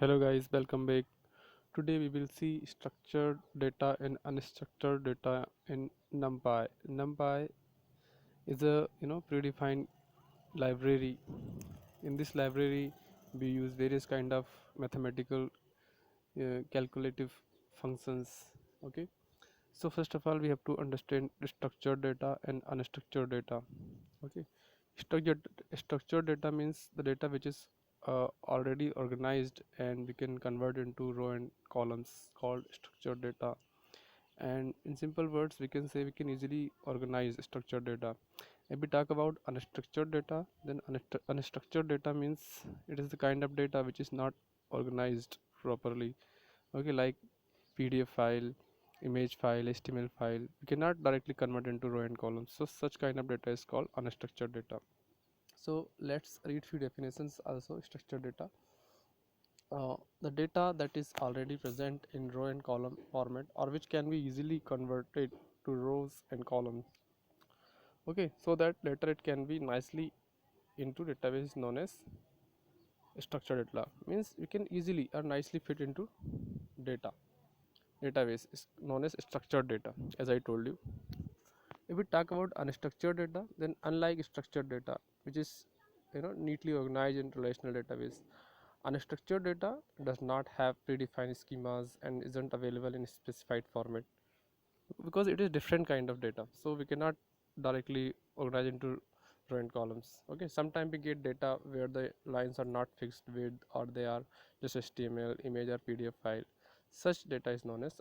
Hello guys, welcome back. Today we will see structured data and unstructured data in NumPy. NumPy is a predefined library. In this library we use various kind of mathematical calculative functions. Okay. So first of all we have to understand the structured data and unstructured data. Okay. Structured structured data means the data which is already organized and we can convert into row and columns called structured data. And in simple words we can say we can easily organize structured data. If we talk about unstructured data, then unstructured data means it is the kind of data which is not organized properly. Okay, like PDF file, image file, HTML file, we cannot directly convert into row and columns. So such kind of data is called unstructured data. So let's read few definitions also. Structured data, the data that is already present in row and column format or which can be easily converted to rows and columns. Okay, so that later it can be nicely into database known as structured data, means you can easily or nicely fit into data database is known as structured data, as I told you. If we talk about unstructured data, then unlike structured data which is neatly organized in relational database, unstructured data does not have predefined schemas and isn't available in specified format because it is different kind of data, so we cannot directly organize into row and columns. Okay, sometimes we get data where the lines are not fixed with or they are just HTML image or PDF file. Such data is known as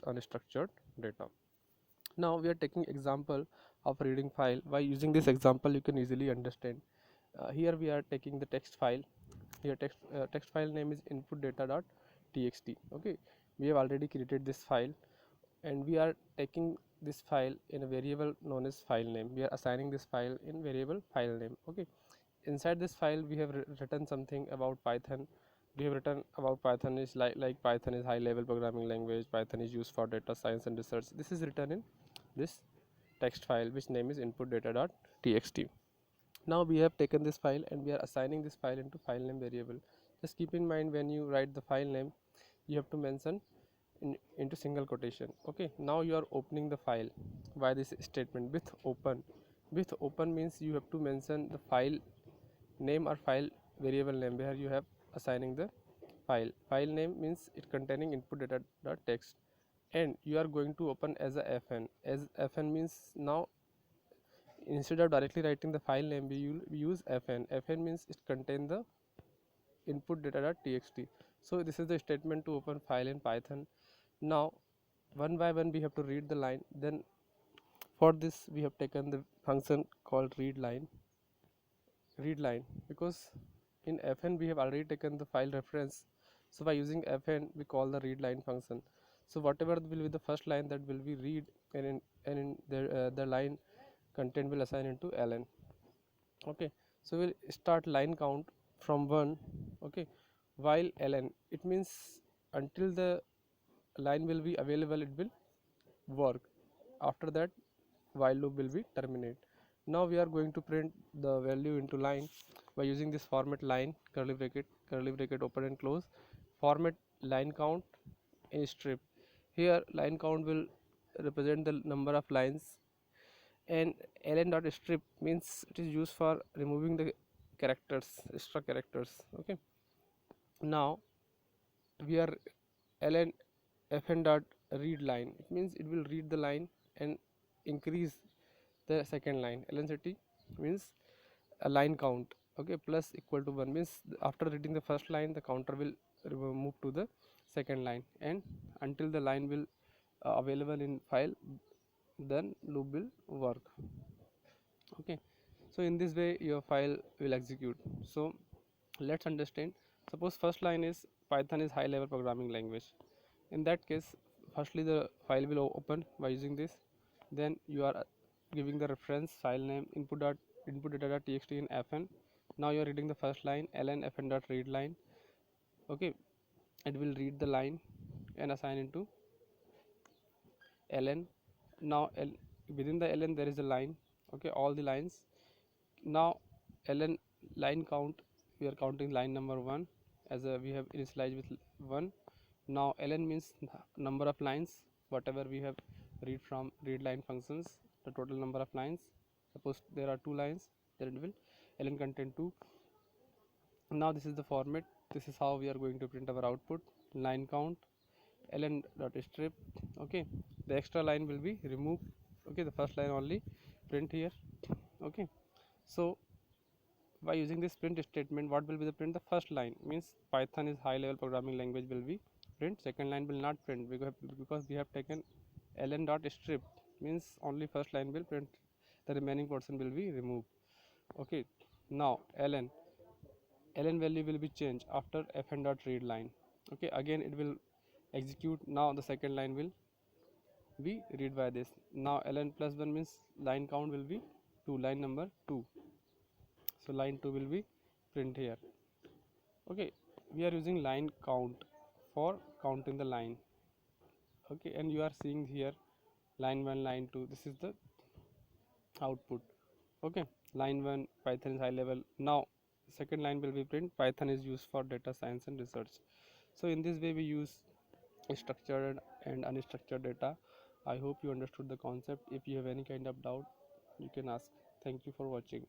unstructured data. Now we are taking example of reading file. By using this example you can easily understand. Here we are taking the text file. Here text file name is input data.txt. Okay, we have already created this file and we are taking this file in a variable known as file name. We are assigning this file in variable file name. Okay, inside this file we have written something about Python. We have written about Python is like Python is high level programming language. Python is used for data science and research. This is written in this text file which name is input data.txt. Now we have taken this file and we are assigning this file into file name variable. Just keep in mind when you write the file name you have to mention into single quotation. Okay, now you are opening the file by this statement with open. With open means you have to mention the file name or file variable name where you have assigning the file name means it containing input data.txt, and you are going to open as a fn. As fn means now instead of directly writing the file name we use fn means it contain the input data.txt. So this is the statement to open file in Python. Now one by one we have to read the line. Then for this we have taken the function called readline because in fn we have already taken the file reference. So by using fn we call the readline function. So whatever will be the first line that will be read, and in the line content will assign into ln. Okay, so we'll start line count from 1. Okay, while ln it means until the line will be available it will work. After that while loop will be terminate. Now we are going to print the value into line by using this format line curly bracket open and close, format line count in strip. Here line count will represent the number of lines, and ln dot strip means it is used for removing the characters, extra characters. Okay, now we are ln fn dot read line, it means it will read the line and increase the second line. lncity means a line count. Okay, plus equal to 1 means after reading the first line the counter will move to the second line, and until the line will available in file then loop will work. Okay, so in this way your file will execute. So let's understand. Suppose first line is Python is high level programming language. In that case firstly the file will open by using this. Then you are giving the reference file name input data.txt in fn. Now you are reading the first line ln fn dot read line. Okay, it will read the line and assign into ln. Now within the ln there is a line. Okay, all the lines. Now ln line count we are counting line number 1 as we have initialized with 1. Now ln means number of lines, whatever we have read from read line functions, the total number of lines. Suppose there are 2 lines, then it will ln contain 2. Now this is the format, this is how we are going to print our output. Line count ln dot strip. Okay, the extra line will be removed. Okay, the first line only print here. Okay, so by using this print statement, what will be the print? The first line means Python is high level programming language will be print. Second line will not print because we have taken ln dot strip, means only first line will print, the remaining portion will be removed. Okay, now ln value will be changed after fn dot read line. Okay, again it will execute. Now the second line will be read by this. Now ln plus 1 means line count will be 2, line number 2, so line 2 will be print here. Okay, we are using line count for counting the line. Okay, and you are seeing here line 1, line 2, this is the output. Okay, line 1 Python is high level. Now second line will be print Python is used for data science and research. So in this way we use structured and unstructured data. I hope you understood the concept. If you have any kind of doubt, you can ask. Thank you for watching.